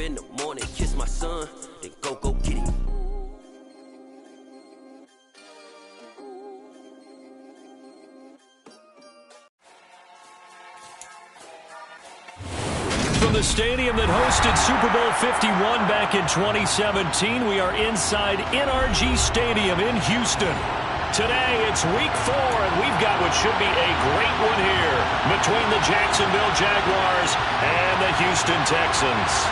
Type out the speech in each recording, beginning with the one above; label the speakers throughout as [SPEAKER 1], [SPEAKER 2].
[SPEAKER 1] in the morning, kiss my son, then go get it.
[SPEAKER 2] From the stadium that hosted Super Bowl 51 back in 2017, we are inside NRG Stadium in Houston. Today, it's week 4, and we've got what should be a great one here between the Jacksonville Jaguars and the Houston Texans.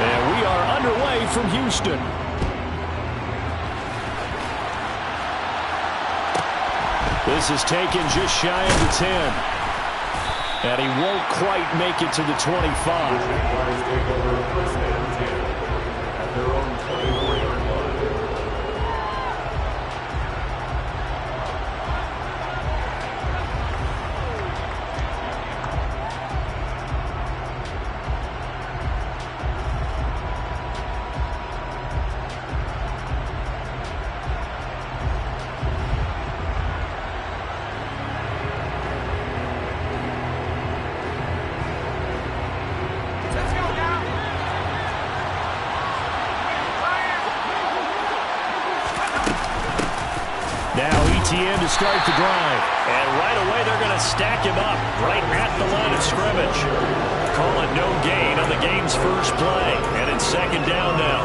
[SPEAKER 2] And we are underway from Houston. This is taken just shy of the 10. And he won't quite make it to the 25. At their own 24-yard line. To start the drive. And right away, they're going to stack him up right at the line of scrimmage. Call it no gain on the game's first play. And it's second down now.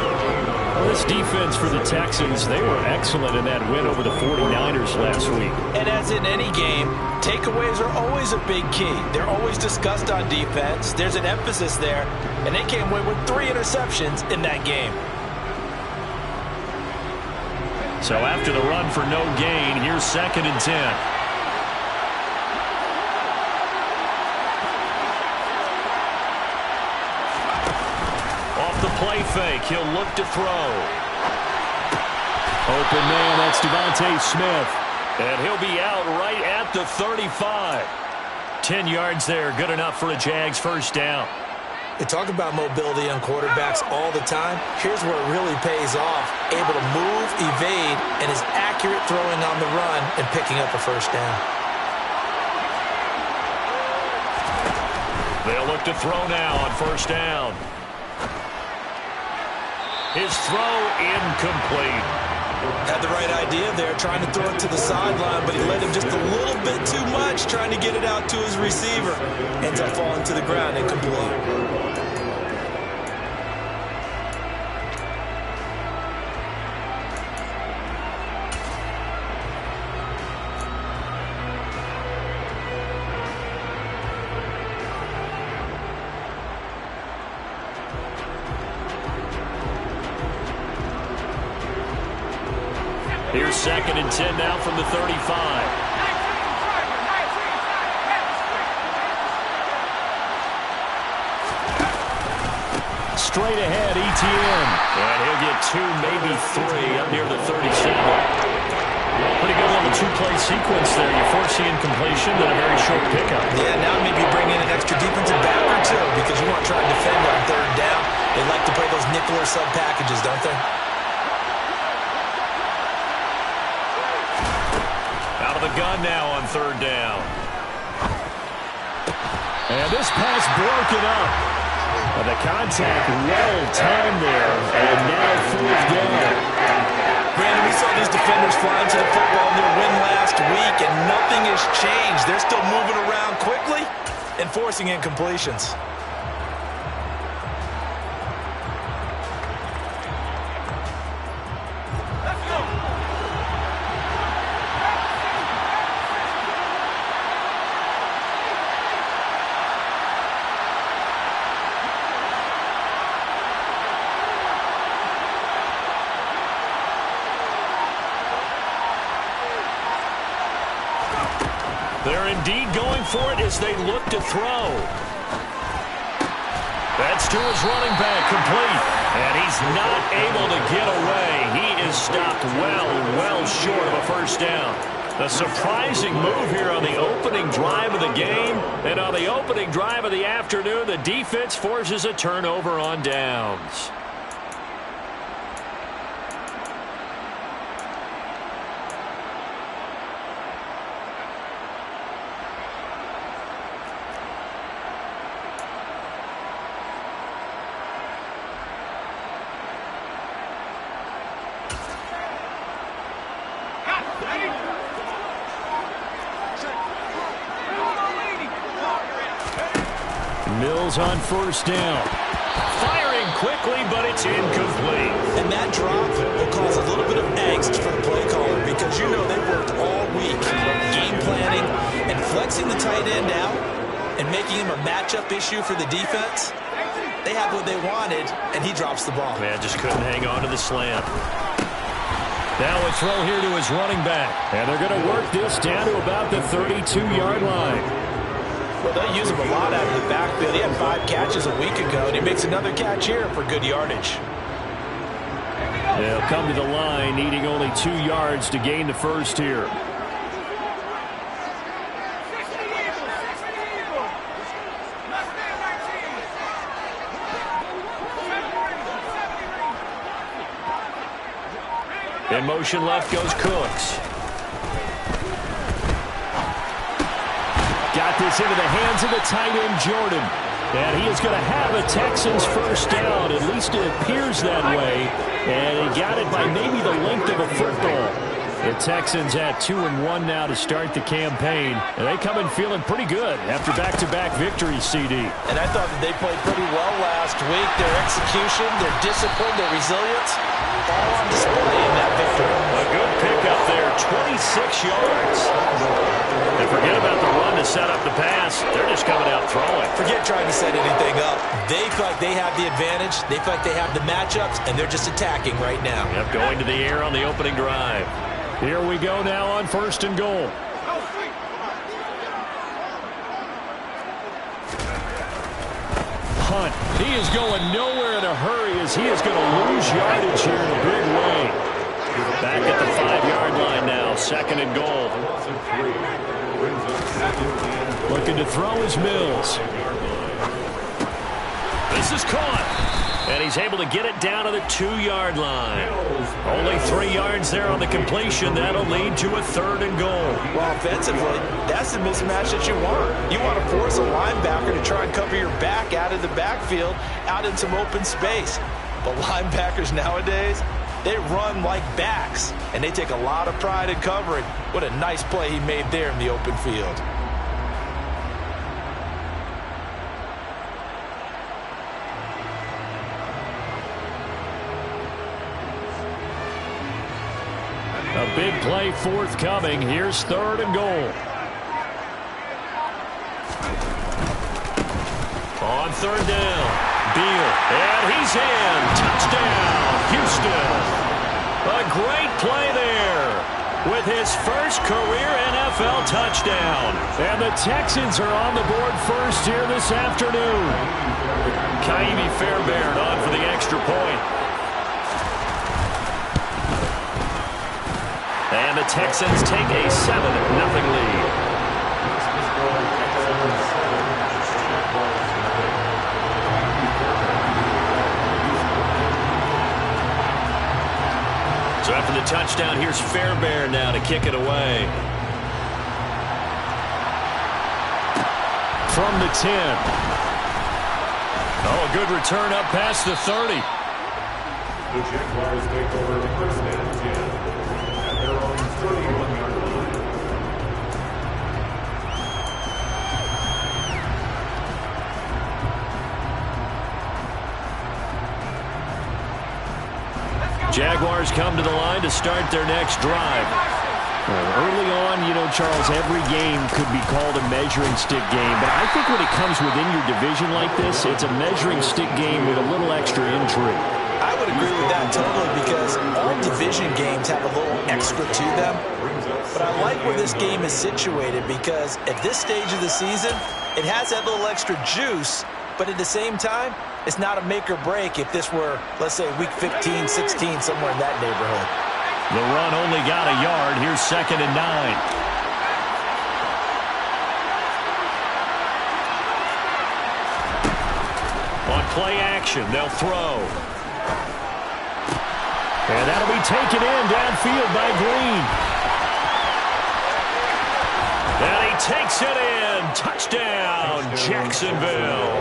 [SPEAKER 2] Well, this defense for the Texans, they were excellent in that win over the 49ers last week.
[SPEAKER 3] And as in any game, takeaways are always a big key. They're always discussed on defense. There's an emphasis there. And they came away with 3 interceptions in that game.
[SPEAKER 2] So after the run for no gain, here's second and 10. Off the play fake, he'll look to throw. Open man, that's Devontae Smith. And he'll be out right at the 35. 10 yards there, good enough for a Jags first down.
[SPEAKER 3] They talk about mobility on quarterbacks all the time. Here's where it really pays off. Able to move, evade, and is accurate throwing on the run and picking up a first down.
[SPEAKER 2] They'll look to throw now on first down. His throw incomplete.
[SPEAKER 3] Had the right idea there, trying to throw it to the sideline, but he led him just a little bit too much, trying to get it out to his receiver. Ends up falling to the ground, incomplete.
[SPEAKER 2] Here's second and 10 now from the 35. Straight ahead, ETN. And he'll get 2, maybe 3 up near the 37. Pretty good little 2-play sequence there. You force the incompletion, then a very short pickup.
[SPEAKER 3] Yeah, now maybe bring in an extra defensive back or 2 because you want to try to defend on third down. They like to play those nickel or sub packages, don't they?
[SPEAKER 2] The gun now on third down. And this pass broken up. And the contact well timed there. And now fourth down.
[SPEAKER 3] Brandon, we saw these defenders flying to the football in their win last week, and nothing has changed. They're still moving around quickly and forcing incompletions.
[SPEAKER 2] They're indeed going for it as they look to throw. That's to his running back, complete. And he's not able to get away. He is stopped well short of a first down. A surprising move here on the opening drive of the game. And on the opening drive of the afternoon, the defense forces a turnover on downs. Mills on first down. Firing quickly, but it's incomplete.
[SPEAKER 3] And that drop will cause a little bit of angst for the play caller because you know they've worked all week game planning and flexing the tight end out and making him a matchup issue for the defense. They have what they wanted, and he drops the ball.
[SPEAKER 2] Man, just couldn't hang on to the slant. Now a throw here to his running back. And they're going to work this down to about the 32-yard line.
[SPEAKER 3] Well, they use him a lot out of the backfield. He had 5 catches a week ago, and he makes another catch here for good yardage.
[SPEAKER 2] They'll come to the line, needing only 2 yards to gain the first here. In motion left goes Cooks. Got this into the hands of the tight end, Jordan. And he is going to have a Texans first down. At least it appears that way. And he got it by maybe the length of a football. The Texans at 2-1 now to start the campaign. And they come in feeling pretty good after back-to-back victories, CD.
[SPEAKER 3] And I thought that they played pretty well last week. Their execution, their discipline, their resilience, all on display in that victory.
[SPEAKER 2] A good pickup there, 26 yards. And forget about the run to set up the pass. They're just coming out throwing.
[SPEAKER 3] Forget trying to set anything up. They feel like they have the advantage. They feel like they have the matchups, and they're just attacking right now.
[SPEAKER 2] Yep, going to the air on the opening drive. Here we go now on first and goal. Hunt. He is going nowhere in a hurry as he is going to lose yardage here in a big way. Back at the 5-yard line now, second and goal. Looking to throw is Mills. This is caught. And he's able to get it down to the 2-yard line. Only 3 yards there on the completion. That'll lead to a third and goal.
[SPEAKER 3] Well, offensively, that's the mismatch that you want. You want to force a linebacker to try and cover your back out of the backfield, out in some open space. But linebackers nowadays, they run like backs, and they take a lot of pride in covering. What a nice play he made there in the open field.
[SPEAKER 2] A big play forthcoming. Here's third and goal. On third down, Beal. And he's in. Touchdown, Houston. A great play there with his first career NFL touchdown. And the Texans are on the board first here this afternoon. Kaimi Fairbairn on for the extra point. And the Texans take a 7-0 lead. So after the touchdown, here's Fairbairn now to kick it away. From the 10. Oh, a good return up past the 30.
[SPEAKER 4] The Jaguars take over first and 10.
[SPEAKER 2] Jaguars come to the line to start their next drive. Well, early on, you know, Charles, every game could be called a measuring stick game. But I think when it comes within your division like this, it's a measuring stick game with a little extra intrigue.
[SPEAKER 3] I would agree with that totally because all division games have a little extra to them. But I like where this game is situated because at this stage of the season, it has that little extra juice. But at the same time, it's not a make or break if this were, let's say, week 15, 16, somewhere in that neighborhood.
[SPEAKER 2] The run only got a yard. Here's 2nd and 9. On play action, they'll throw. And that'll be taken in downfield by Green. And he takes it in. Touchdown, Jacksonville.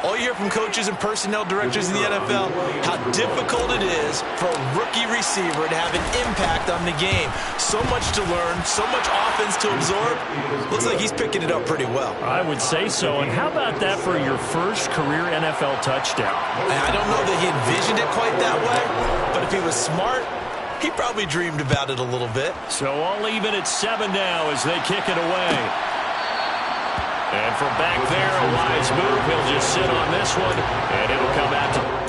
[SPEAKER 3] All you hear from coaches and personnel directors in the NFL, how difficult it is for a rookie receiver to have an impact on the game. So much to learn, so much offense to absorb. Looks like he's picking it up pretty well.
[SPEAKER 2] I would say so. And how about that for your first career NFL touchdown?
[SPEAKER 3] I don't know that he envisioned it quite that way, but if he was smart, he probably dreamed about it a little bit.
[SPEAKER 2] So all even at 7 now as they kick it away. And from back there, a wise move. He'll just sit on this one, and it'll come out to...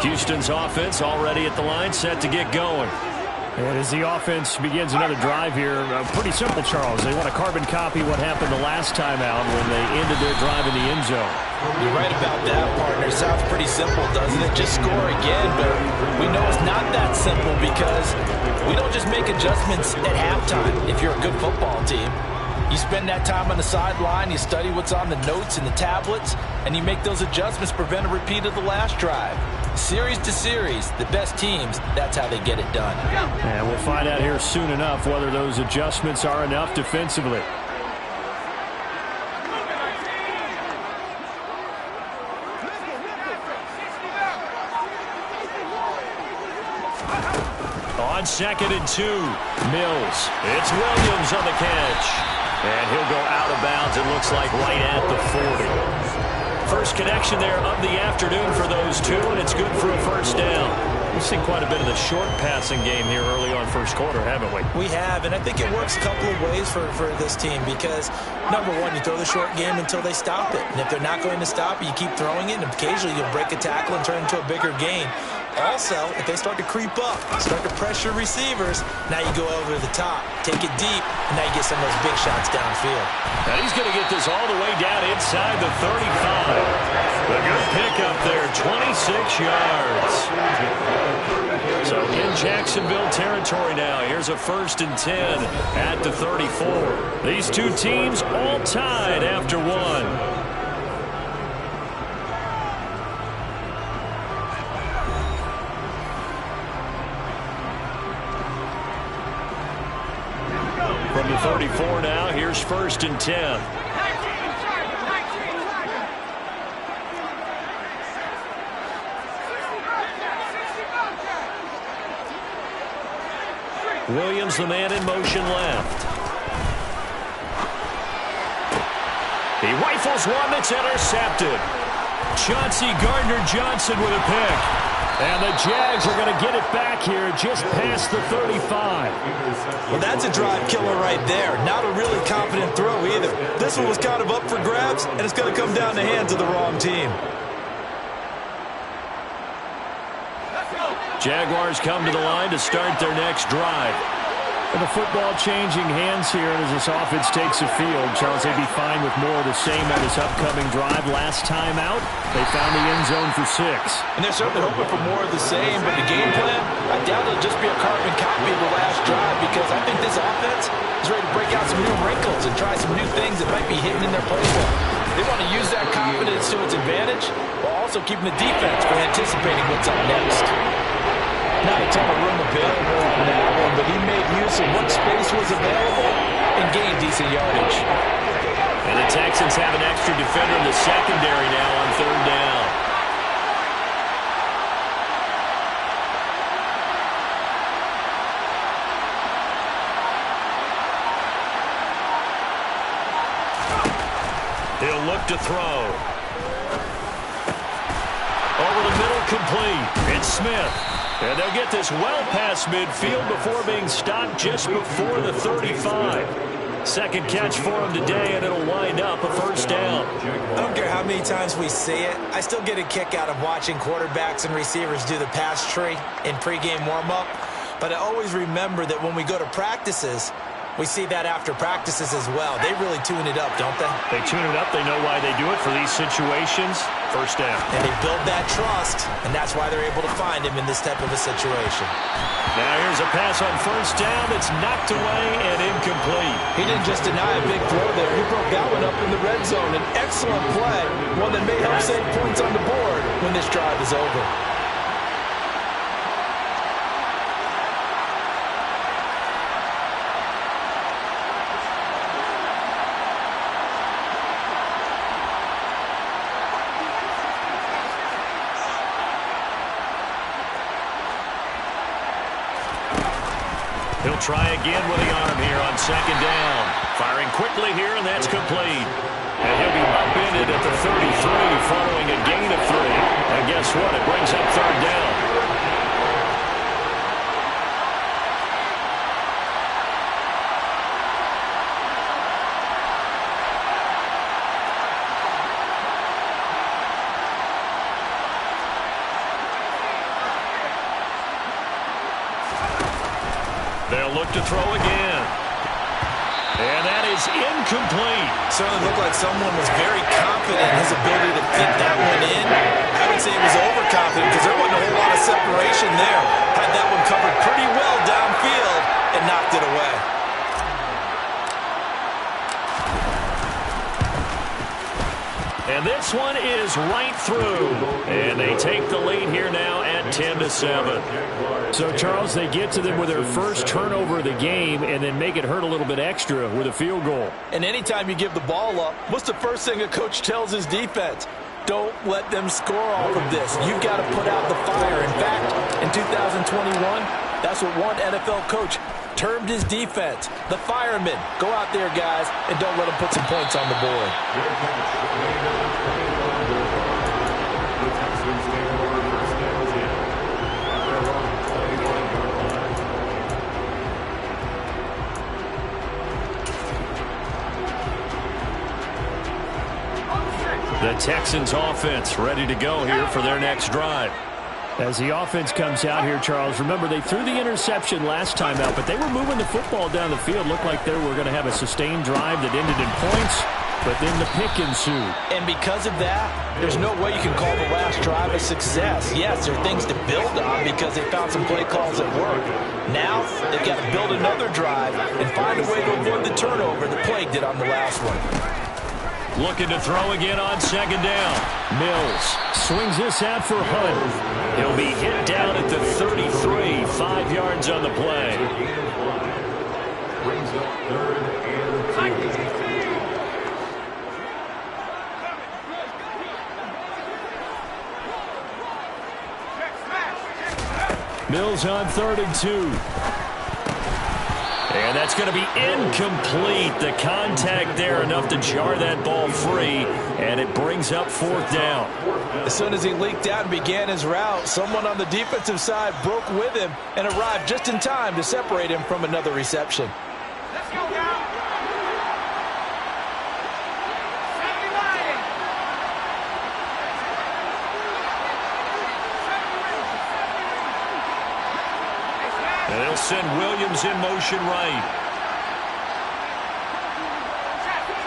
[SPEAKER 2] Houston's offense already at the line, set to get going. And as the offense begins another drive here, pretty simple, Charles. They want to carbon copy what happened the last time out when they ended their drive in the end zone.
[SPEAKER 3] You're right about that, partner. Sounds pretty simple, doesn't it? Just score again, but we know it's not that simple because we don't just make adjustments at halftime if you're a good football team. You spend that time on the sideline, you study what's on the notes and the tablets, and you make those adjustments to prevent a repeat of the last drive. Series to series, the best teams, that's how they get it done.
[SPEAKER 2] And we'll find out here soon enough whether those adjustments are enough defensively. On 2nd and 2, Mills. It's Williams on the catch. And he'll go out of bounds, it looks like, right at the 40. First connection there of the afternoon for those two, and it's good for a first down. We've seen quite a bit of the short passing game here early on first quarter, haven't we?
[SPEAKER 3] We have, and I think it works a couple of ways for this team because, number one, you throw the short game until they stop it. And if they're not going to stop it, you keep throwing it, and occasionally you'll break a tackle and turn it into a bigger gain. Also, if they start to creep up, start to pressure receivers, now you go over the top, take it deep, and now you get some of those big shots downfield.
[SPEAKER 2] And he's going to get this all the way down inside the 35. A good pickup there, 26 yards. So in Jacksonville territory now, here's a 1st and 10 at the 34. These two teams all tied after one. From the 34 now, here's 1st and 10. Williams, the man in motion left. He rifles one that's intercepted. Chauncey Gardner-Johnson with a pick. And the Jags are going to get it back here just past the 35.
[SPEAKER 3] Well, that's a drive killer right there. Not a really confident throw either. This one was kind of up for grabs, and it's going to come down the hands of the wrong team.
[SPEAKER 2] Jaguars come to the line to start their next drive. And the football changing hands here as this offense takes the field. Charles, they'd be fine with more of the same on this upcoming drive. Last time out, they found the end zone for 6.
[SPEAKER 3] And they're certainly hoping for more of the same, but the game plan, I doubt it'll just be a carbon copy of the last drive because I think this offense is ready to break out some new wrinkles and try some new things that might be hidden in their playbook. They want to use that confidence to its advantage while also keeping the defense from anticipating what's up next. Not a ton of room available on that one, but he made use of what space was available and gained decent yardage.
[SPEAKER 2] And the Texans have an extra defender in the secondary now on 3rd down. He'll look to throw. Over the middle, complete. It's Smith. And they'll get this well past midfield before being stopped just before the 35. Second catch for him today, and it'll wind up a first down.
[SPEAKER 3] I don't care how many times we see it. I still get a kick out of watching quarterbacks and receivers do the pass tree in pregame warm-up. But I always remember that when we go to practices, we see that after practices as well. They really tune it up, don't they?
[SPEAKER 2] They tune it up. They know why they do it for these situations. First down.
[SPEAKER 3] And they build that trust, and that's why they're able to find him in this type of a situation.
[SPEAKER 2] Now here's a pass on first down. It's knocked away and incomplete.
[SPEAKER 3] He didn't just deny a big throw there. He broke that one up in the red zone. An excellent play, one that may help save points on the board when this drive is over.
[SPEAKER 2] He'll try again with the arm here on 2nd down. Firing quickly here, and that's complete. And he'll be upended at the 33 following a gain of 3. And guess what? It brings up 3rd down. to throw again. And that is incomplete.
[SPEAKER 3] Certainly looked like someone was very confident in his ability to fit that one in. I would say he was overconfident because there wasn't a whole lot of separation there. Had that one covered pretty well downfield and knocked it away.
[SPEAKER 2] And this one is right through. And they take the lead here now at 10-7. So, Charles, they get to them with their first turnover of the game and then make it hurt a little bit extra with a field goal.
[SPEAKER 3] And anytime you give the ball up, what's the first thing a coach tells his defense? Don't let them score off of this. You've got to put out the fire. In fact, in 2021, that's what one NFL coach termed his defense, the firemen. Go out there, guys, and don't let them put some points on the board.
[SPEAKER 2] The Texans offense ready to go here for their next drive. As the offense comes out here, Charles, remember they threw the interception last time out, but they were moving the football down the field. Looked like they were going to have a sustained drive that ended in points, but then the pick ensued.
[SPEAKER 3] And because of that, there's no way you can call the last drive a success. Yes, there are things to build on because they found some play calls that work. Now they've got to build another drive and find a way to avoid the turnover that plagued it on the last one.
[SPEAKER 2] Looking to throw again on second down. Mills swings this out for Hunt. He'll be hit down at the 33, 5 yards on the play.
[SPEAKER 4] Brings up 3rd and 2.
[SPEAKER 2] Mills on 3rd and 2. And that's going to be incomplete. The contact there enough to jar that ball free, and it brings up 4th down.
[SPEAKER 3] As soon as he leaked out and began his route, someone on the defensive side broke with him and arrived just in time to separate him from another reception.
[SPEAKER 5] Let's go now.
[SPEAKER 2] And they'll send Williams in motion right.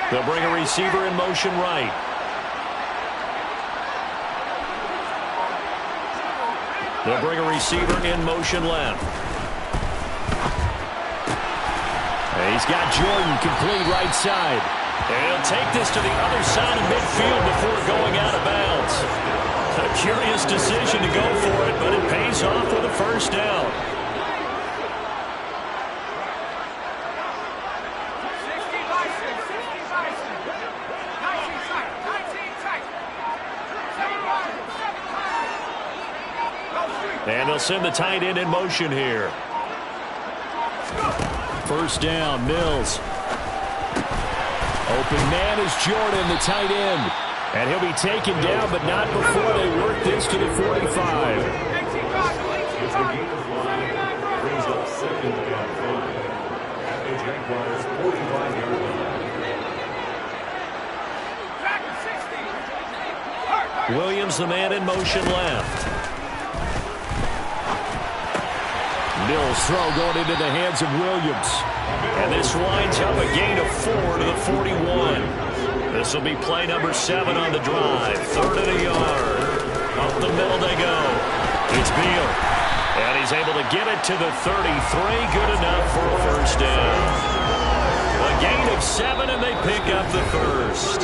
[SPEAKER 2] They'll bring a receiver in motion right. They'll bring a receiver in motion left. And he's got Jordan complete right side. And he'll take this to the other side of midfield before going out of bounds. A curious decision to go for it, but it pays off with a first down. And they'll send the tight end in motion here. First down, Mills. Open man is Jordan, the tight end. And he'll be taken down, but not before they work this to the 45.
[SPEAKER 4] Brings up 2nd and 5. At the Jaguars' 45-yard line.
[SPEAKER 2] Williams, the man in motion left. Mills throw going into the hands of Williams. And this winds up a gain of 4 to the 41. This will be play number 7 on the drive. 3rd and a yard. Up the middle they go. It's Beal. And he's able to get it to the 33. Good enough for a first down. A gain of 7, and they pick up the first.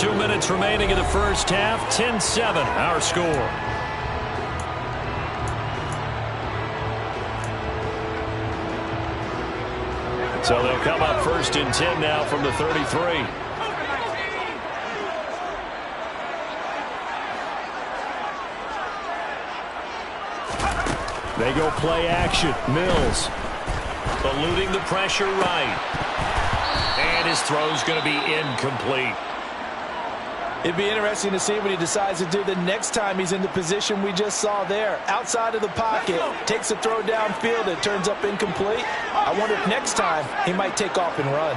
[SPEAKER 2] 2 minutes remaining in the first half. 10-7, our score. So they'll come up 1st and 10 now from the 33. They go play action. Mills eluding the pressure right. And his throw's going to be incomplete.
[SPEAKER 3] It'd be interesting to see what he decides to do the next time he's in the position we just saw there. Outside of the pocket, takes a throw downfield, it turns up incomplete. I wonder if next time he might take off and run.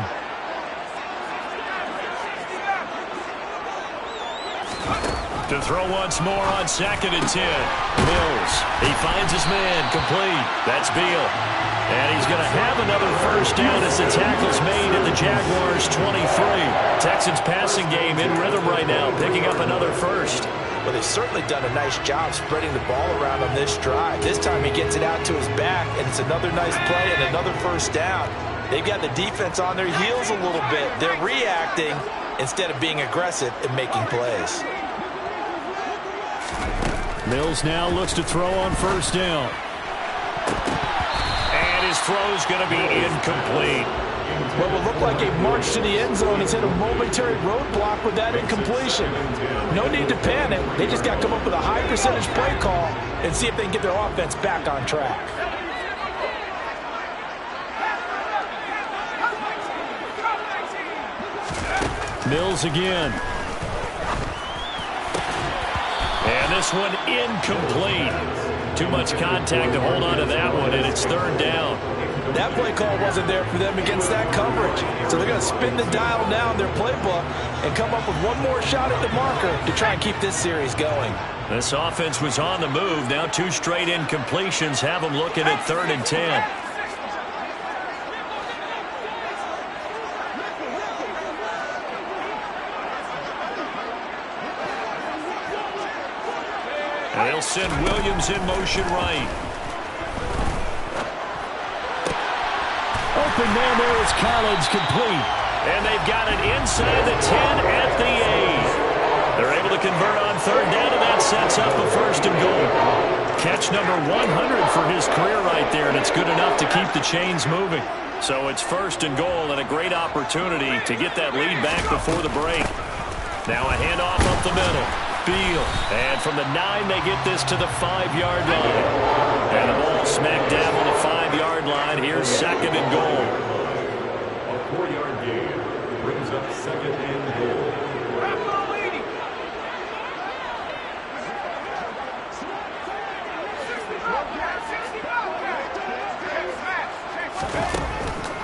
[SPEAKER 2] To throw once more on 2nd and 10. Mills, he finds his man complete. That's Beal. And he's going to have another first down as the tackle's made at the Jaguars' 23. Texans passing game in rhythm right now, picking up another first.
[SPEAKER 3] Well, they've certainly done a nice job spreading the ball around on this drive. This time he gets it out to his back, and it's another nice play and another first down. They've got the defense on their heels a little bit. They're reacting instead of being aggressive and making plays.
[SPEAKER 2] Mills now looks to throw on first down. And his throw's going to be incomplete.
[SPEAKER 3] What will look like a march to the end zone has hit a momentary roadblock with that incompletion. No need to panic. They just got to come up with a high percentage play call and see if they can get their offense back on track.
[SPEAKER 2] Mills again. And this one incomplete. Too much contact to hold on to that one, and it's third down.
[SPEAKER 3] That play call wasn't there for them against that coverage. So they're going to spin the dial now in their playbook and come up with one more shot at the marker to try and keep this series going.
[SPEAKER 2] This offense was on the move. Now 2 straight incompletions have them looking at 3rd and 10. And they'll send Williams in motion right. Open man there is Collins, complete. And they've got it inside the 10 at the 8. They're able to convert on 3rd down, and that sets up a 1st and goal. Catch number 100 for his career right there, and it's good enough to keep the chains moving. So it's 1st and goal, and a great opportunity to get that lead back before the break. Now a handoff up the middle. Beal. And from the 9, they get this to the 5-yard line. And the ball smack dab on the 5-yard line. Here's 2nd and goal.
[SPEAKER 4] A 4-yard gain brings up 2nd and goal.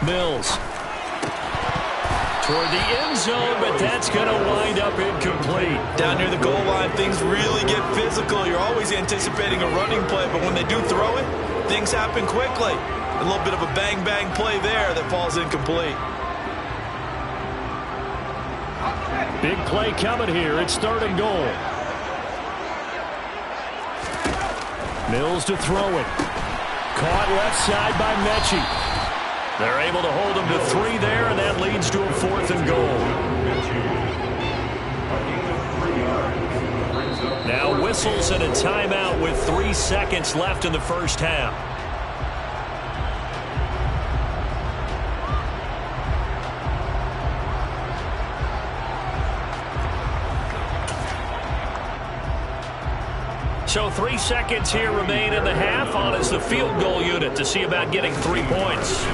[SPEAKER 2] Mills. Toward the end zone, but that's going to wind up incomplete.
[SPEAKER 3] Down near the goal line, things really get physical. You're always anticipating a running play, but when they do throw it, things happen quickly. A little bit of a bang-bang play there that falls incomplete.
[SPEAKER 2] Big play coming here. It's 3rd and goal. Mills to throw it. Caught left side by Mechie. They're able to hold him to 3 there, and that leads to a 4th and goal. Now whistles and a timeout with 3 seconds left in the first half. So 3 seconds here remain in the half. On is the field goal unit to see about getting 3 points.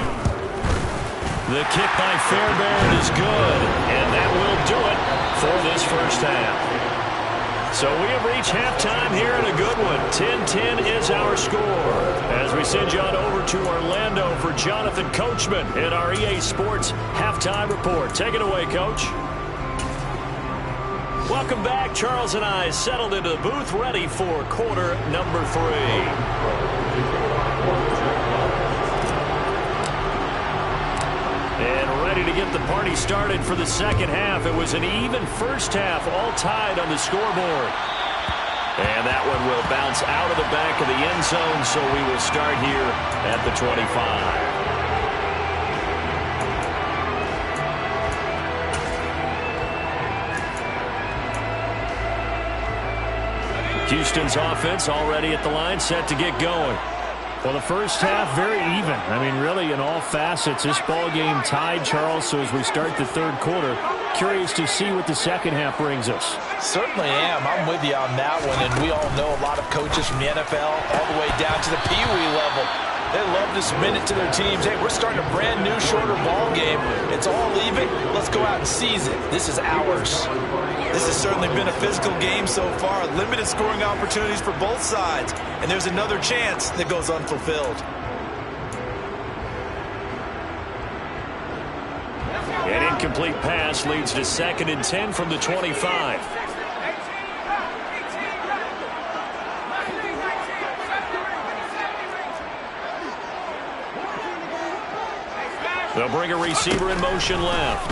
[SPEAKER 2] The kick by Fairbairn is good, and that will do it for this first half. So we have reached halftime here in a good one. 10-10 is our score. As we send you on over to Orlando for Jonathan Coachman in our EA Sports Halftime Report. Take it away, Coach. Welcome back. Charles and I settled into the booth ready for quarter number 3. And ready to get the party started for the second half. It was an even first half, all tied on the scoreboard. And that one will bounce out of the back of the end zone, so we will start here at the 25. Houston's offense already at the line, set to get going. Well, the first half, very even. I mean, really, in all facets, this ball game tied, Charles. So as we start the 3rd quarter, curious to see what the second half brings us.
[SPEAKER 3] Certainly am. I'm with you on that one. And we all know a lot of coaches from the NFL all the way down to the Pee Wee level. They love to submit it to their teams. Hey, we're starting a brand new, shorter ball game. It's all even. Let's go out and seize it. This is ours. This has certainly been a physical game so far. Limited scoring opportunities for both sides. And there's another chance that goes unfulfilled.
[SPEAKER 2] An incomplete pass leads to 2nd and 10 from the 25. They'll bring a receiver in motion left.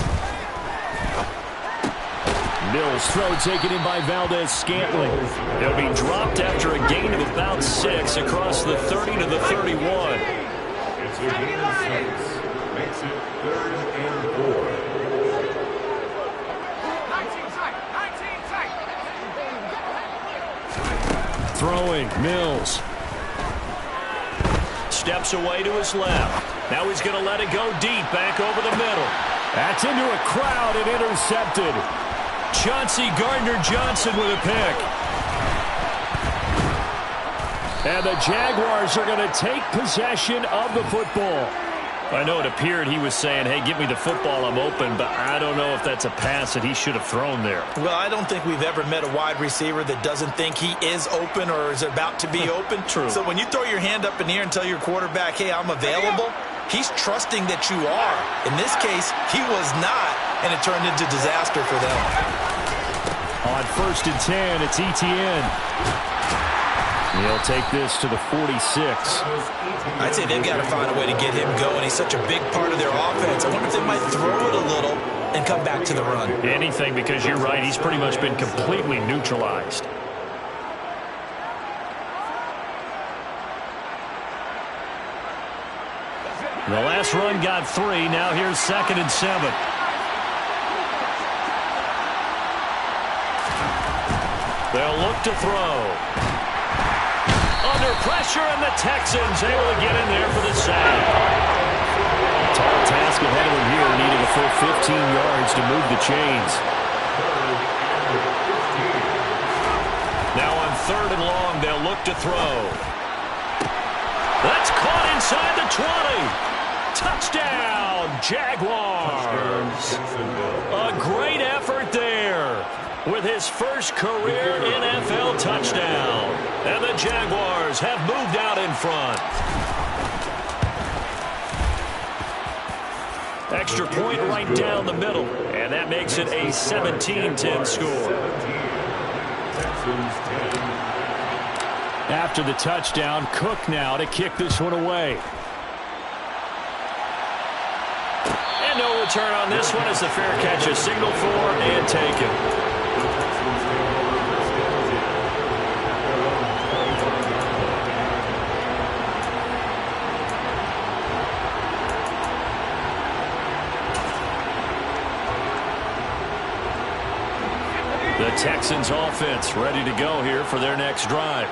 [SPEAKER 2] Mills throw taken in by Valdez-Scantling. He'll be dropped after a gain of about 6 across the 30 to the 31.
[SPEAKER 4] It's a gain of 6. Makes it 3rd and 4.
[SPEAKER 2] Throwing, Mills. Steps away to his left. Now he's going to let it go deep, back over the middle. That's into a crowd and intercepted. Chauncey Gardner-Johnson with a pick. And the Jaguars are going to take possession of the football. I know it appeared he was saying, hey, give me the football, I'm open, but I don't know if that's a pass that he should have thrown there.
[SPEAKER 3] Well, I don't think we've ever met a wide receiver that doesn't think he is open or is about to be open.
[SPEAKER 2] True.
[SPEAKER 3] So when you throw your hand up in the air and tell your quarterback, hey, I'm available, he's trusting that you are. In this case, he was not, and it turned into disaster for them.
[SPEAKER 2] On 1st and 10, it's Etienne. He'll take this to the 46.
[SPEAKER 3] I'd say they've got to find a way to get him going. He's such a big part of their offense. I wonder if they might throw it a little and come back to the run.
[SPEAKER 2] Anything, because you're right, he's pretty much been completely neutralized. The last run got 3. Now here's 2nd and 7. They'll look to throw. Under pressure, and the Texans able to get in there for the sack. Tall task ahead of them here, needing a full 15 yards to move the chains. Now on 3rd and long, they'll look to throw. That's caught inside the 20. Touchdown, Jaguars. A great effort there with his first career NFL touchdown. And the Jaguars have moved out in front. Extra point right down the middle. And that makes it a 17-10 score. After the touchdown, Cook now to kick this one away. And no return on this one as the fair catch is signaled for and taken. The Texans offense ready to go here for their next drive.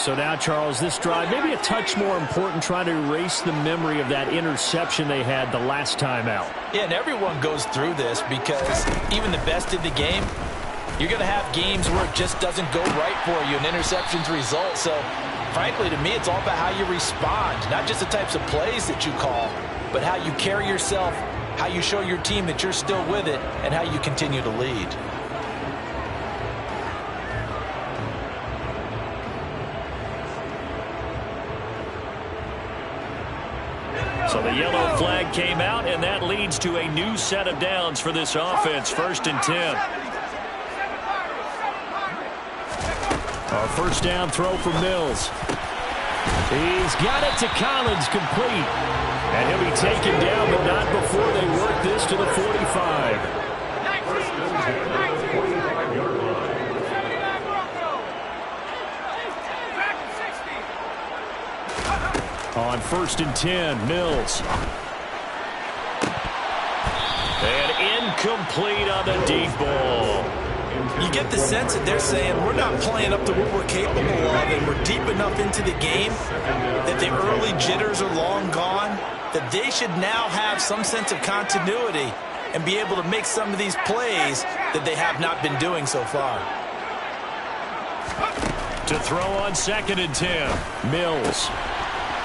[SPEAKER 2] So now, Charles, this drive maybe a touch more important, trying to erase the memory of that interception they had the last time out.
[SPEAKER 3] Yeah, and everyone goes through this because even the best in the game, you're going to have games where it just doesn't go right for you, and interceptions result. So, frankly, to me, it's all about how you respond, not just the types of plays that you call, but how you carry yourself, how you show your team that you're still with it, and how you continue to lead.
[SPEAKER 2] So the yellow flag came out, and that leads to a new set of downs for this offense. 1st and 10. Our first down throw for Mills. He's got it to Collins, complete. And he'll be taken down, but not before they work this to the 45. On 1st and 10, Mills. And incomplete on the deep ball.
[SPEAKER 3] You get the sense that they're saying we're not playing up to what we're capable of, and we're deep enough into the game that the early jitters are long gone, that they should now have some sense of continuity and be able to make some of these plays that they have not been doing so far.
[SPEAKER 2] To throw on 2nd and 10, Mills.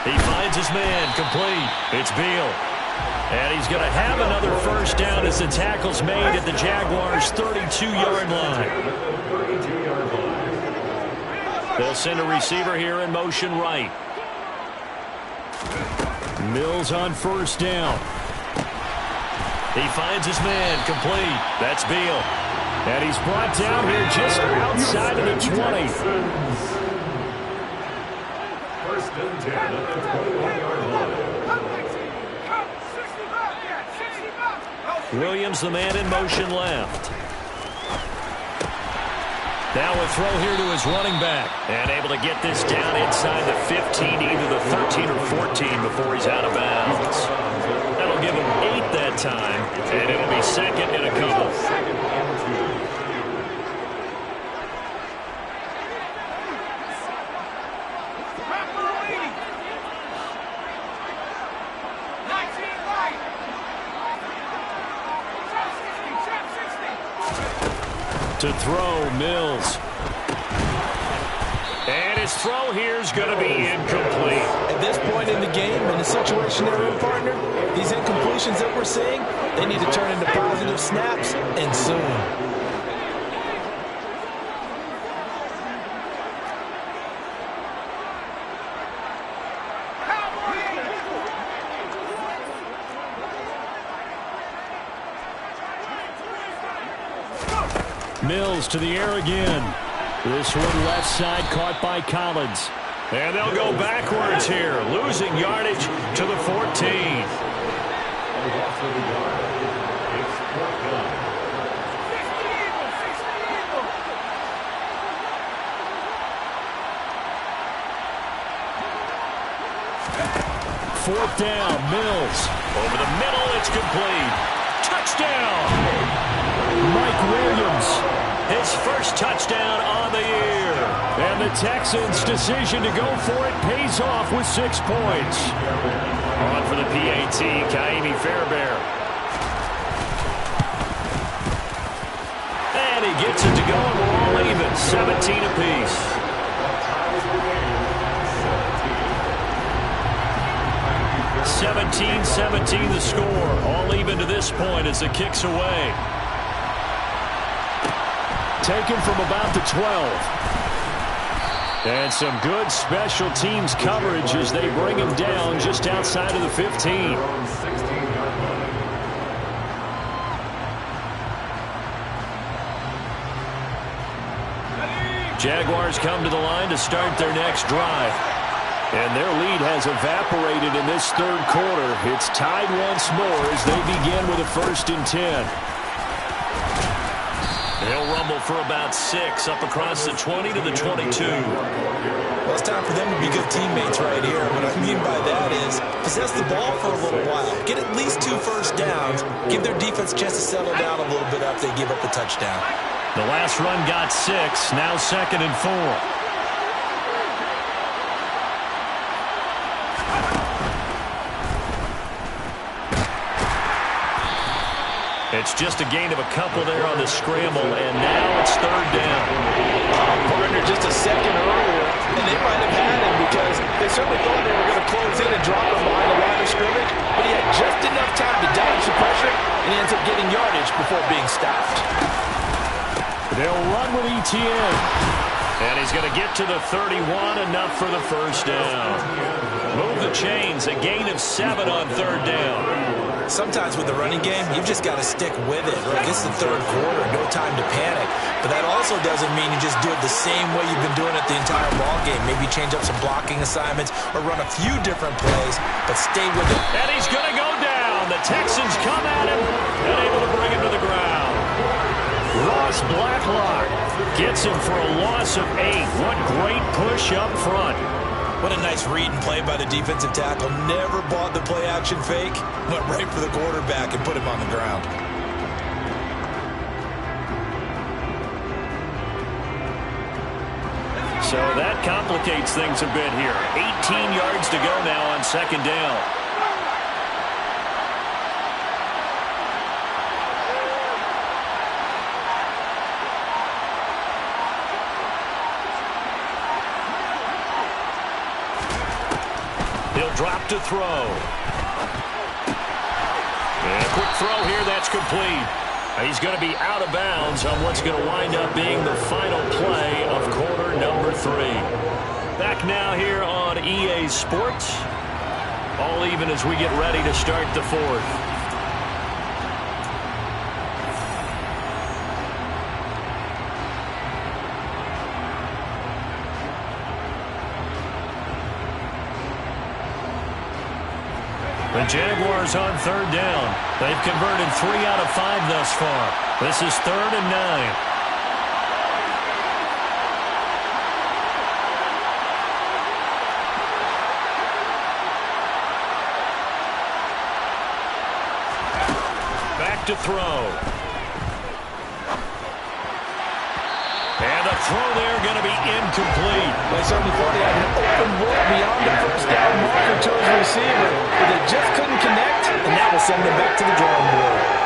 [SPEAKER 2] He finds his man, complete. It's Beal. And he's going to have another first down as the tackle's made at the Jaguars' 32-yard line. They'll send a receiver here in motion right. Mills on 1st down. He finds his man, complete. That's Beal. And he's brought down here just outside of the 20.
[SPEAKER 4] 1st and 10 at the 21-yard line.
[SPEAKER 2] Williams, the man in motion left. Now a throw here to his running back. And able to get this down inside the 15, either the 13 or 14 before he's out of bounds. That'll give him 8 that time, and it'll be second and a couple. To throw, Mills. And his throw here is going to be incomplete.
[SPEAKER 3] At this point in the game, in the situation they're in, partner, these incompletions that we're seeing, they need to turn into positive snaps, and soon.
[SPEAKER 2] Mills to the air again. This one left side caught by Collins. And they'll go backwards here, losing yardage to the 14. Fourth down, Mills. Over the middle, it's complete. Touchdown! Mike Williams, his first touchdown on the year. And the Texans' decision to go for it pays off with 6 points. On for the PAT, Kaimi Fairbairn. And he gets it to go, and we're all even, 17 apiece. 17-17 the score. All even to this point as the kick's away. Taken from about the 12. And some good special teams coverage as they bring him down just outside of the 15. Jaguars come to the line to start their next drive. And their lead has evaporated in this third quarter. It's tied once more as they begin with a 1st and 10. They'll rumble for about 6 up across the 20 to the 22.
[SPEAKER 3] Well, it's time for them to be good teammates right here. What I mean by that is possess the ball for a little while. Get at least 2 first downs. Give their defense a chance to settle down a little bit after they give up the touchdown.
[SPEAKER 2] The last run got 6. Now 2nd and 4. It's just a gain of a couple there on the scramble, and now it's 3rd down.
[SPEAKER 3] Partner just a second earlier, and they might have had him because they certainly thought they were going to close in and drop him behind the line of scrimmage, but he had just enough time to dodge the pressure, and he ends up getting yardage before being stopped.
[SPEAKER 2] They'll run with ETN. And he's going to get to the 31, enough for the 1st down. Move the chains, a gain of 7 on 3rd down.
[SPEAKER 3] Sometimes with the running game, you've just got to stick with it. Look, it's the 3rd quarter, no time to panic. But that also doesn't mean you just do it the same way you've been doing it the entire ball game. Maybe change up some blocking assignments or run a few different plays, but stay with it.
[SPEAKER 2] And he's going to go down. The Texans come at him and able to bring him to the ground. Ross Blacklock gets him for a loss of 8. What great push up front.
[SPEAKER 3] What a nice read and play by the defensive tackle. Never bought the play-action fake. Went right for the quarterback and put him on the ground.
[SPEAKER 2] So that complicates things a bit here. 18 yards to go now on 2nd down. He'll drop to throw. And a quick throw here, that's complete. He's going to be out of bounds on what's going to wind up being the final play of quarter number 3. Back now here on EA Sports. All even as we get ready to start the 4th. The Jaguars on 3rd down. They've converted 3 out of 5 thus far. This is 3rd and 9. Back to throw. And the throw there going to be incomplete.
[SPEAKER 3] They certainly thought he had an open look beyond the first down marker to his receiver, but they just couldn't connect, and that will send them back to the drawing board.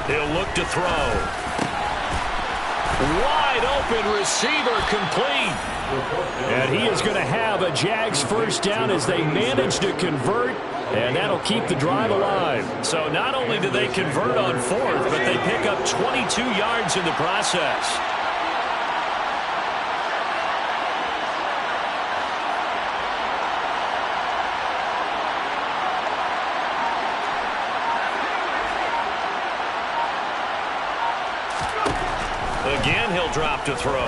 [SPEAKER 2] He'll look to throw. Wide open receiver complete. And he is going to have a Jags first down as they manage to convert, and that'll keep the drive alive. So not only do they convert on 4th, but they pick up 22 yards in the process. Again, he'll drop to throw.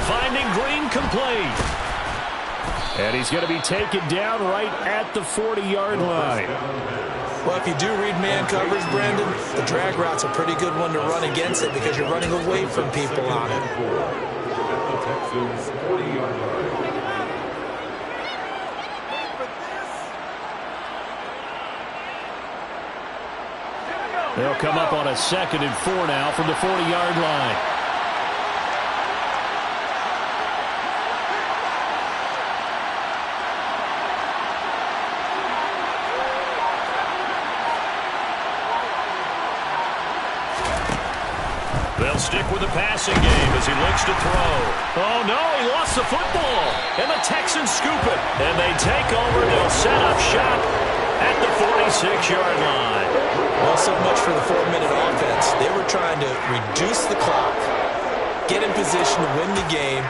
[SPEAKER 2] Finding Green complete. And he's going to be taken down right at the 40-yard line.
[SPEAKER 3] Well, if you do read man coverage, Brandon, the drag route's a pretty good one to run against it because you're running away from people on it.
[SPEAKER 4] Texans 40-yard line.
[SPEAKER 2] They'll come up on a 2nd and 4 now from the 40-yard line. They'll stick with the passing game as he looks to throw. Oh, no, he lost the football. And the Texans scoop it. And they take over. They'll set up shop at the 46-yard line.
[SPEAKER 3] Well, so much for the 4-minute offense. They were trying to reduce the clock, get in position to win the game,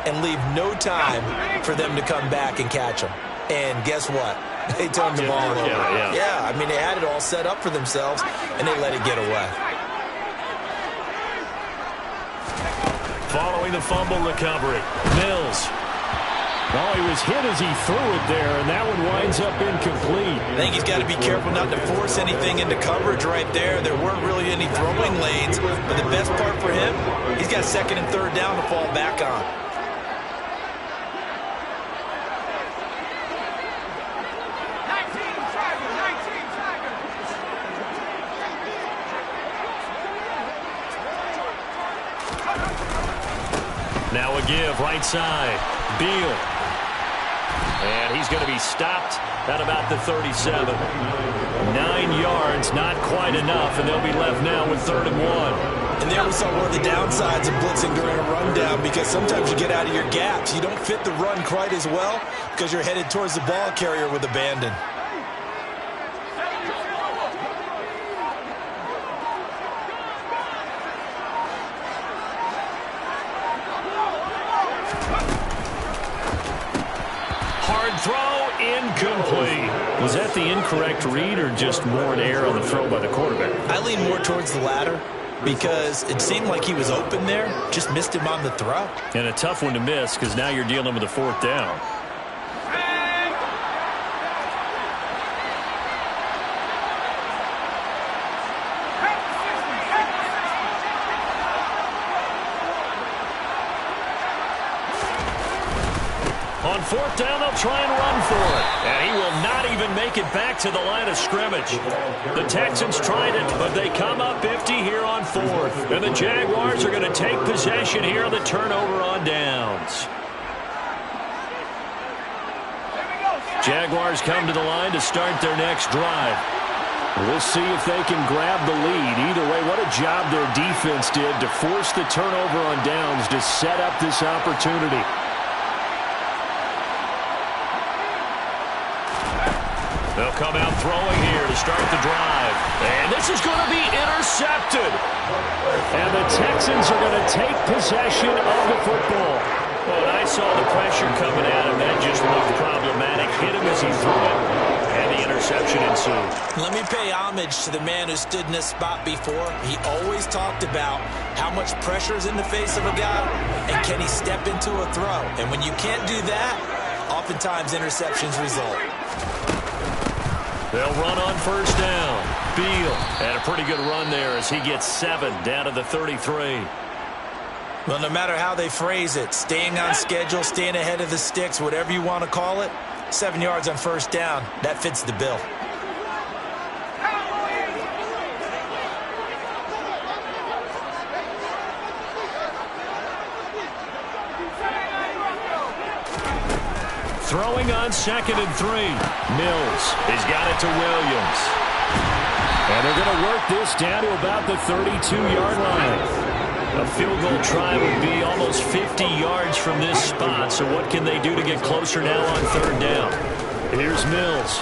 [SPEAKER 3] and leave no time for them to come back and catch them. And guess what? They turned the ball over. Yeah, I mean, they had it all set up for themselves, and they let it get away.
[SPEAKER 2] Following the fumble recovery, Mills. Oh, he was hit as he threw it there, and that one winds up incomplete.
[SPEAKER 3] I think he's got to be careful not to force anything into coverage right there. There weren't really any throwing lanes, but the best part for him, he's got 2nd and 3rd down to fall back on.
[SPEAKER 2] Now a give, right side. Beal. And he's going to be stopped at about the 37. 9 yards, not quite enough, and they'll be left now with 3rd and 1.
[SPEAKER 3] And there we saw one of the downsides of blitzing during a rundown, because sometimes you get out of your gaps. You don't fit the run quite as well because you're headed towards the ball carrier with abandon.
[SPEAKER 2] Throw incomplete. Was that the incorrect read or just more an error on the throw by the quarterback?
[SPEAKER 3] I lean more towards the latter because it seemed like he was open there, just missed him on the throw.
[SPEAKER 2] And a tough one to miss because now you're dealing with a 4th down. On 4th down, they'll try and run for it. And he will not even make it back to the line of scrimmage. The Texans tried it, but they come up empty here on 4th. And the Jaguars are going to take possession here on the turnover on downs. Jaguars come to the line to start their next drive. We'll see if they can grab the lead. Either way, what a job their defense did to force the turnover on downs to set up this opportunity. They'll come out throwing here to start the drive. And this is going to be intercepted. And the Texans are going to take possession of the football. Well, I saw the pressure coming at him. That just looked problematic. Hit him as he threw it. And the interception ensued.
[SPEAKER 3] Let me pay homage to the man who stood in this spot before. He always talked about how much pressure is in the face of a guy and can he step into a throw. And when you can't do that, oftentimes interceptions result.
[SPEAKER 2] They'll run on first down. Beal had a pretty good run there as he gets 7 down to the 33.
[SPEAKER 3] Well, no matter how they phrase it, staying on schedule, staying ahead of the sticks, whatever you want to call it, 7 yards on first down, that fits the bill.
[SPEAKER 2] Throwing on 2nd and 3. Mills. He's got it to Williams. And they're going to work this down to about the 32-yard line. A field goal try would be almost 50 yards from this spot. So what can they do to get closer now on 3rd down? Here's Mills.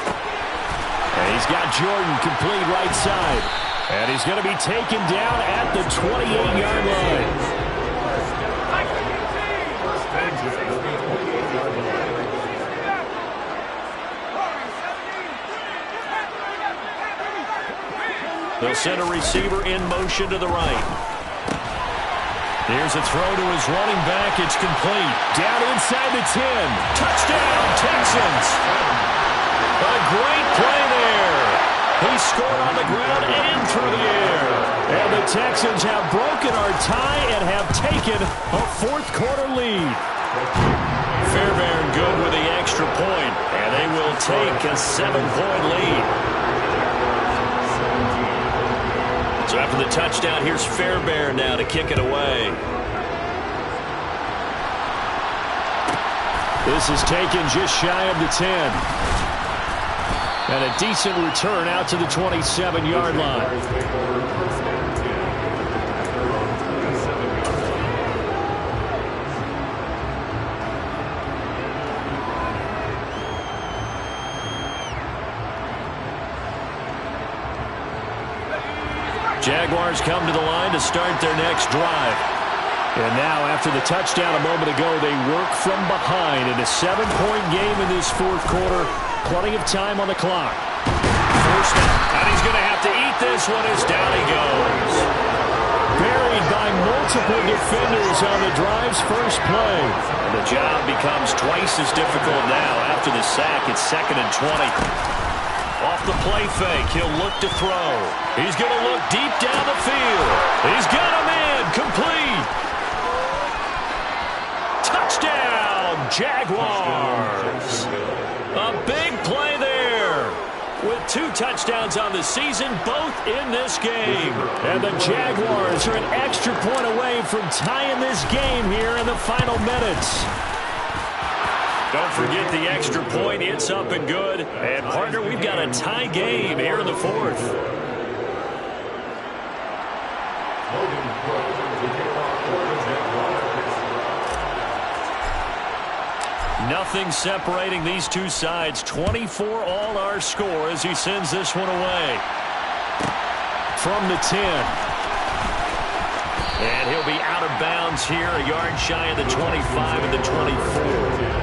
[SPEAKER 2] And he's got Jordan complete right side. And he's going to be taken down at the 28-yard line. They'll send a receiver in motion to the right. Here's a throw to his running back. It's complete. Down inside the 10. Touchdown, Texans. A great play there. He scored on the ground and through the air. And the Texans have broken our tie and have taken a 4th quarter lead. Fairbairn good with the extra point, and they will take a 7-point lead. So after the touchdown, here's Fairbairn now to kick it away. This is taken just shy of the 10. And a decent return out to the 27-yard line. Jaguars come to the line to start their next drive. And now, after the touchdown a moment ago, they work from behind in a 7-point game in this 4th quarter. Plenty of time on the clock. First down, and he's going to have to eat this one as down he goes. Buried by multiple defenders on the drive's first play. And the job becomes twice as difficult now after the sack. It's 2nd and 20. Off the play fake, he'll look to throw. He's going to look deep down the field. He's got a man, complete. Touchdown, Jaguars. A big play there. With 2 touchdowns on the season, both in this game. And the Jaguars are an extra point away from tying this game here in the final minutes. Don't forget the extra point. It's up and good. And, partner, we've got a tie game here in the 4th. Nothing separating these two sides. 24 all our score as he sends this one away. From the 10. And he'll be out of bounds here, a yard shy of the 25 and the 24.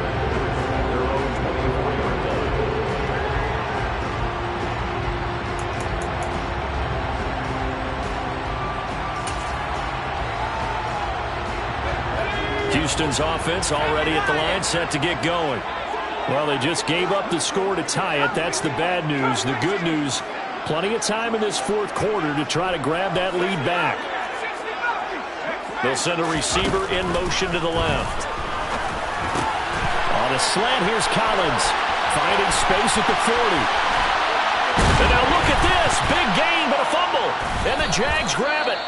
[SPEAKER 2] Houston's offense already at the line, set to get going. Well, they just gave up the score to tie it. That's the bad news. The good news, plenty of time in this 4th quarter to try to grab that lead back. They'll send a receiver in motion to the left. On a slant, here's Collins, finding space at the 40. And now look at this. Big gain, but a fumble. And the Jags grab it.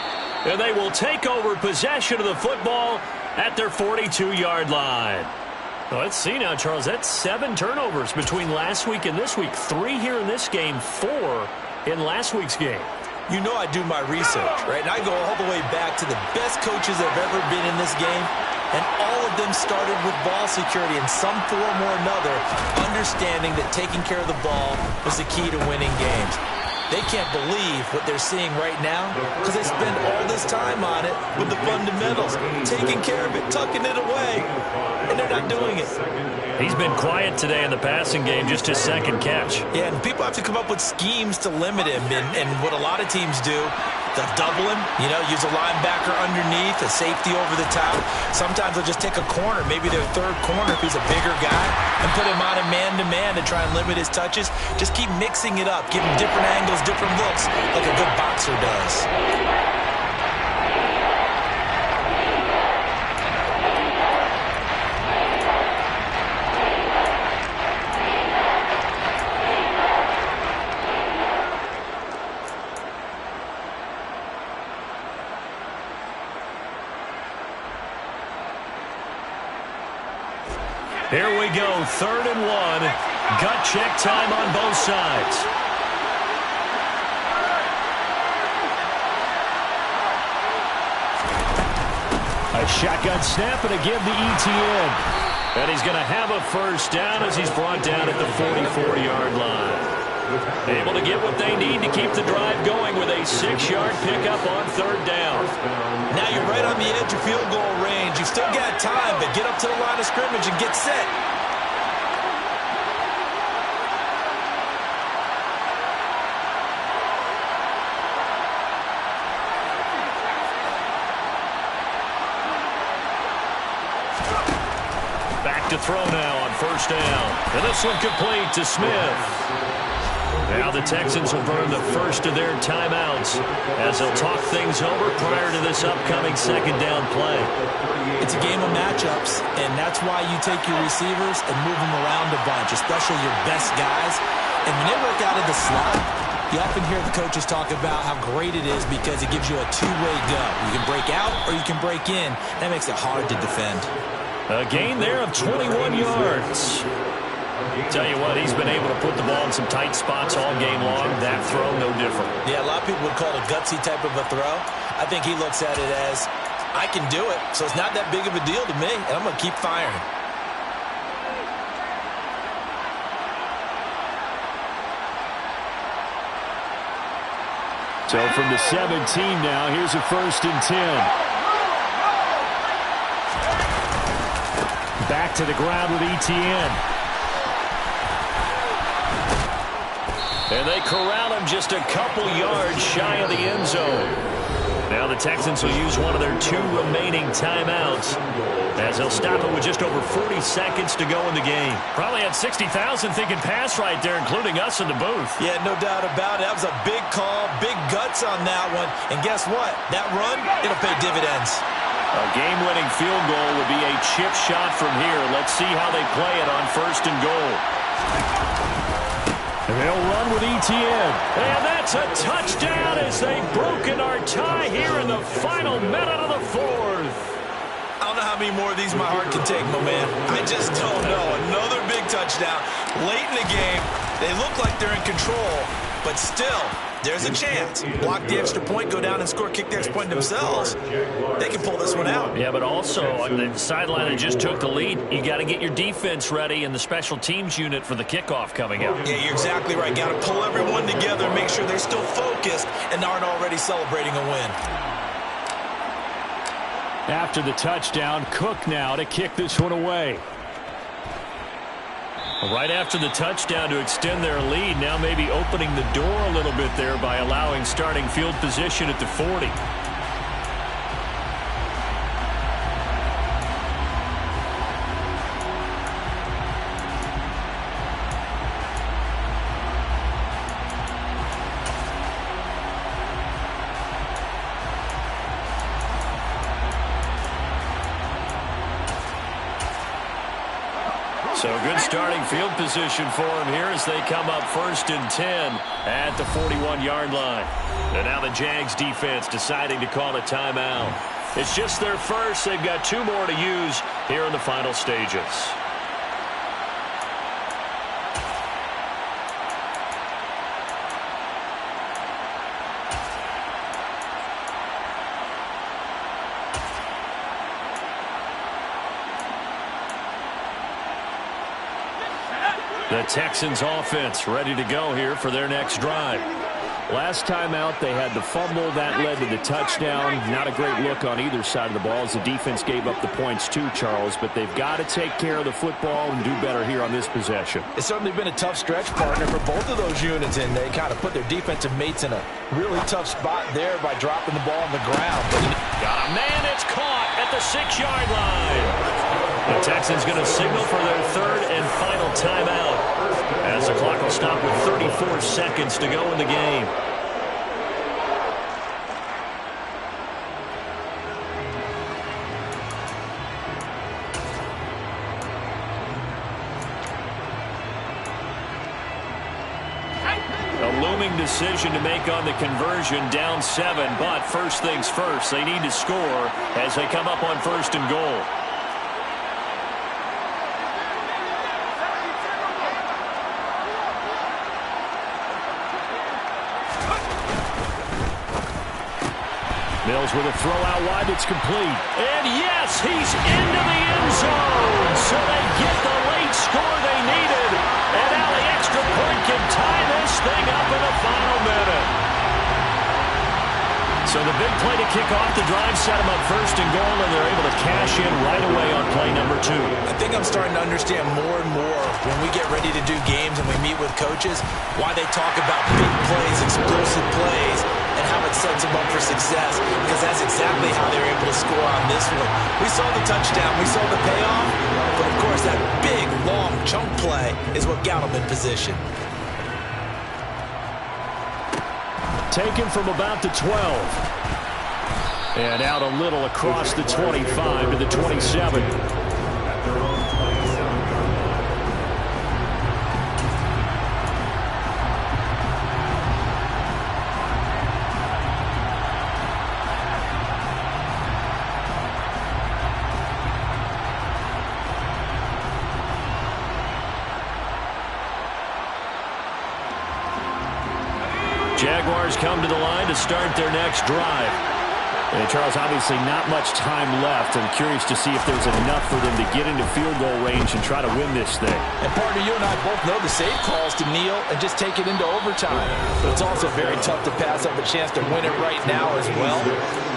[SPEAKER 2] And they will take over possession of the football at their 42-yard line. Well, let's see now, Charles. That's 7 turnovers between last week and this week. 3 here in this game, 4 in last week's game.
[SPEAKER 3] You know I do my research, right? And I go all the way back to the best coaches that have ever been in this game. and all of them started with ball security in some form or another, understanding that taking care of the ball was the key to winning games. They can't believe what they're seeing right now because they spend all this time on it with the fundamentals, taking care of it, tucking it away, and they're not doing it.
[SPEAKER 2] He's been quiet today in the passing game, just his second catch.
[SPEAKER 3] Yeah, and people have to come up with schemes to limit him, and what a lot of teams do, they'll double him, use a linebacker underneath, a safety over the top. Sometimes they'll just take a corner, maybe their third corner if he's a bigger guy, and put him on a man-to-man to try and limit his touches. Just keep mixing it up, give him different angles, different looks, like a good boxer does.
[SPEAKER 2] Here we go, 3rd and 1. Gut check time on both sides. A shotgun snap and again the ETN. And he's going to have a first down as he's brought down at the 44-yard line. Able to get what they need to keep the drive going with a 6-yard pickup on 3rd down.
[SPEAKER 3] Now you're right on the edge of field goal range. You've still got time, but get up to the line of scrimmage and get set.
[SPEAKER 2] Back to throw now on 1st down. And this one complete to Smith. Now the Texans will burn the first of their timeouts as they'll talk things over prior to this upcoming 2nd down play.
[SPEAKER 3] It's a game of matchups, and that's why you take your receivers and move them around a bunch, especially your best guys. And when they work out of the slot, you often hear the coaches talk about how great it is because it gives you a two-way go. You can break out or you can break in. That makes it hard to defend.
[SPEAKER 2] A gain there of 21 yards. Tell you what, he's been able to put the ball in some tight spots all game long. That throw, no different.
[SPEAKER 3] Yeah, a lot of people would call it a gutsy type of a throw. I think he looks at it as, I can do it, so it's not that big of a deal to me, and I'm going to keep firing.
[SPEAKER 2] So from the 17 now, here's a 1st and 10. Back to the ground with ETN. And they corral him just a couple yards shy of the end zone. Now the Texans will use one of their 2 remaining timeouts as they'll stop it with just over 40 seconds to go in the game. Probably had 60,000 thinking pass right there, including us in the booth.
[SPEAKER 3] Yeah, no doubt about it. That was a big call, big guts on that one. And guess what? That run, it'll pay dividends.
[SPEAKER 2] A game-winning field goal would be a chip shot from here. Let's see how they play it on 1st and goal. They'll run with ETN. And that's a touchdown as they've broken our tie here in the final minute of the 4th.
[SPEAKER 3] I don't know how many more of these my heart can take, my man. I just don't know. Another big touchdown. Late in the game, they look like they're in control, but still, there's a chance. Block the extra point, go down and score, kick the extra point themselves. They can pull this one out.
[SPEAKER 2] Yeah, but also on the sideline that just took the lead, you got to get your defense ready and the special teams unit for the kickoff coming up.
[SPEAKER 3] Yeah, you're exactly right. Got to pull everyone together and make sure they're still focused and aren't already celebrating a win.
[SPEAKER 2] After the touchdown, Cook now to kick this one away. Right after the touchdown to extend their lead, now maybe opening the door a little bit there by allowing starting field position at the 40. So good starting field position for them here as they come up 1st and 10 at the 41-yard line. And now the Jags defense deciding to call a timeout. It's just their first. They've got 2 more to use here in the final stages. The Texans offense ready to go here for their next drive. Last time out, they had the fumble. That led to the touchdown. Not a great look on either side of the ball as the defense gave up the points too, Charles. But they've got to take care of the football and do better here on this possession.
[SPEAKER 3] It's certainly been a tough stretch, partner, for both of those units, and they kind of put their defensive mates in a really tough spot there by dropping the ball on the ground.
[SPEAKER 2] Got a man. It's caught at the 6-yard line. The Texans going to signal for their third and final timeout as the clock will stop with 34 seconds to go in the game. A looming decision to make on the conversion, down 7, but first things first, they need to score as they come up on 1st and goal. Mills with a throw out wide that's complete. And yes, he's into the end zone. So they get the late score they needed. And now the extra point can tie this thing up in the final minute. So the big play to kick off the drive set them up 1st and goal, and they're able to cash in right away on play number 2.
[SPEAKER 3] I think I'm starting to understand more and more when we get ready to do games and we meet with coaches why they talk about big plays, explosive plays, and how it sets them up for success, because that's exactly how they were able to score on this one. We saw the touchdown, we saw the payoff, but of course that big, long chunk play is what got them in position.
[SPEAKER 2] Taken from about the 12. And out a little across the 25 to the 27. Jaguars come to the line to start their next drive. And Charles, obviously not much time left. I'm curious to see if there's enough for them to get into field goal range and try to win this thing.
[SPEAKER 3] And partner, you and I both know the safe calls to kneel and just take it into overtime. But it's also very tough to pass up a chance to win it right now as well.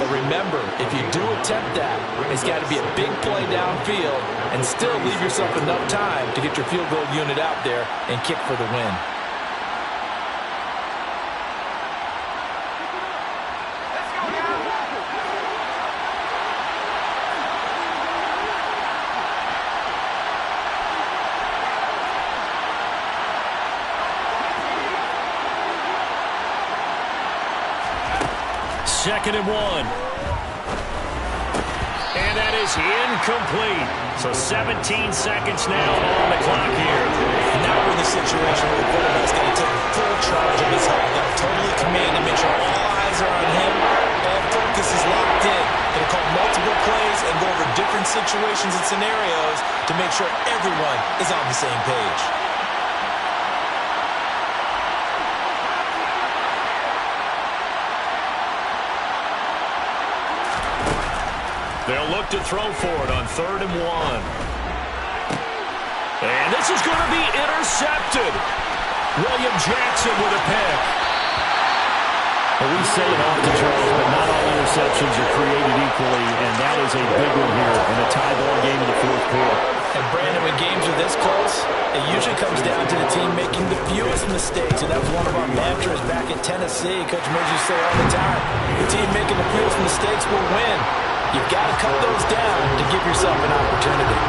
[SPEAKER 3] But remember, if you do attempt that, it's got to be a big play downfield and still leave yourself enough time to get your field goal unit out there and kick for the win.
[SPEAKER 2] Second and 1. And that is incomplete. So 17 seconds now on the clock here.
[SPEAKER 3] Now we're in the situation where the quarterback's going to take full charge of his health. Got to totally command and make sure all eyes are on him. All focus is locked in. Going to call multiple plays and go over different situations and scenarios to make sure everyone is on the same page.
[SPEAKER 2] They'll look to throw for it on 3rd and 1. And this is going to be intercepted. William Jackson with a pick. Well, we say it often, Charles, but not all interceptions are created equally, and that is a big one here in a tie ball game in the 4th quarter.
[SPEAKER 3] And Brandon, when games are this close, it usually comes down to the team making the fewest mistakes, and that's one of our mantras back at Tennessee. Coach Merz used to say all the time, the team making the fewest mistakes will win. You've got to cut those down to give yourself an opportunity.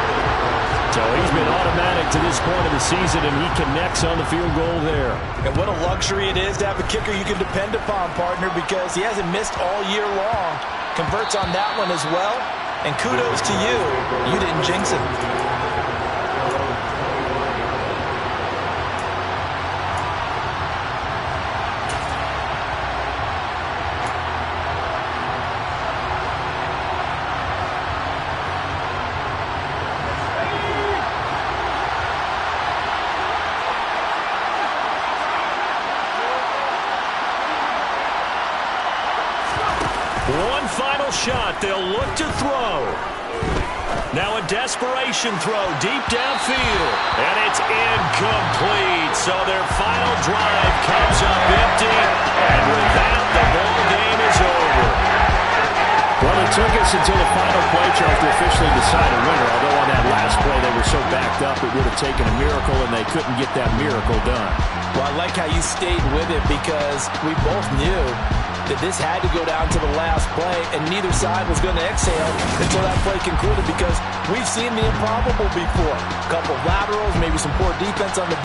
[SPEAKER 2] So he's been automatic to this point of the season, and he connects on the field goal there.
[SPEAKER 3] And what a luxury it is to have a kicker you can depend upon, partner, because he hasn't missed all year long. Converts on that one as well. And kudos to you. You didn't jinx it.
[SPEAKER 2] One final shot. They'll look to throw. Now a desperation throw deep downfield. And it's incomplete. So their final drive comes up empty. And with that, the ball game is over.
[SPEAKER 5] Well, it took us until the final play, Charles, to officially decide a winner. Although on that last play they were so backed up, it would have taken a miracle, and they couldn't get that miracle done.
[SPEAKER 3] Well, I like how you stayed with it because we both knew that this had to go down to the last play, and neither side was going to exhale until that play concluded because we've seen the improbable before. A couple of laterals, maybe some poor defense on the